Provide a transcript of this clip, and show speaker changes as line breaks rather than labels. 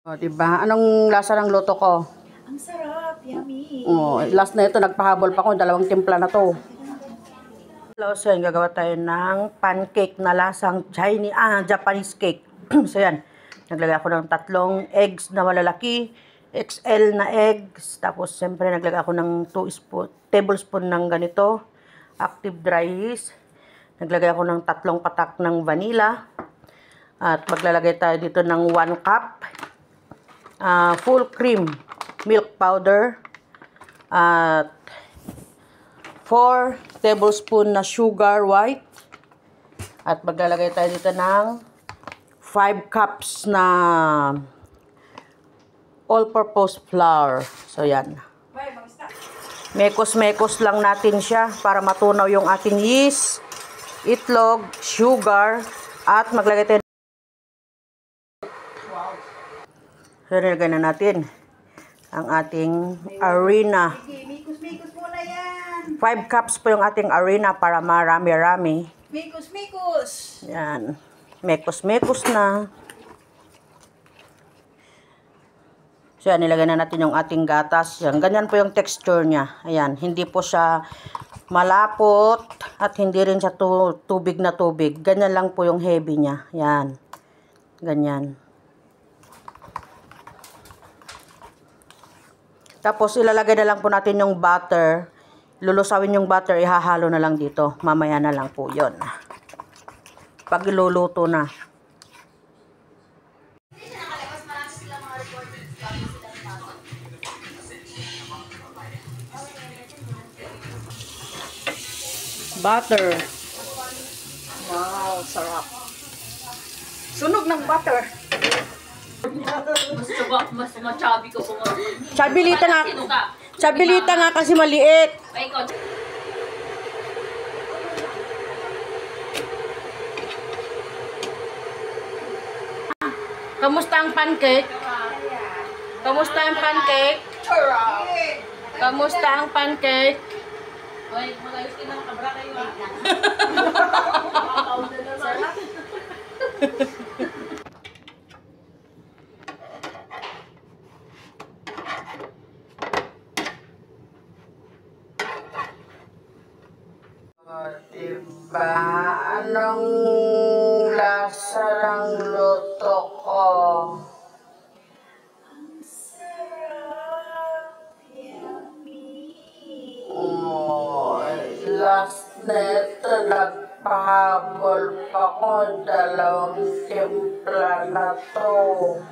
O, diba? Anong lasa ng luto ko?
Ang sarap, yummy.
Oh, last na ito, nagpahabol pa ko. 2 timpla na to. Hello, so yan, gagawa tayo ng pancake na lasang Japanese cake. So yan, naglagay ako ng 3 eggs na malalaki, XL na eggs. Tapos, siyempre, naglagay ako ng 2 tablespoon ng ganito, active dry yeast. Naglagay ako ng 3 patak ng vanilla. At maglalagay tayo dito ng 1 cup. Full cream milk powder at 4 tablespoon na sugar white at maglalagay tayo dito ng 5 cups na all-purpose flour. So yan. Mekos-mekos lang natin siya para matunaw yung ating yeast, itlog, sugar at maglagay tayo. So, nilagay na natin ang ating arena.
Mikus-mikus muna yan.
5 cups po yung ating arena para marami-rami.
Mikus-mikus.
Yan. Mekos-mekos na. So, yan. Nilagay na natin yung ating gatas. Yan. Ganyan po yung texture niya. Ayan. Hindi po siya malapot at hindi rin siya tubig na tubig. Ganyan lang po yung heavy niya. Yan. Ganyan. Tapos, ilalagay na lang po natin yung butter. Lulusawin yung butter, ihahalo na lang dito. Mamaya na lang po yun. Pag iluluto na. Butter.
Wow, sarap. Sunog ng butter.
Mas machabi ko po.
Chabilita nga. Chabilita nga kasi maliit.
Ay, ikaw.
Kamusta ang pancake? Kamusta ang pancake? Kamusta ang pancake?
Ay, malayos ka ng kabra kayo ah.
Diba? Anong lasa ng luto ko? Oh, last na ito, nagpahabol pa ko. 2 timpla na to.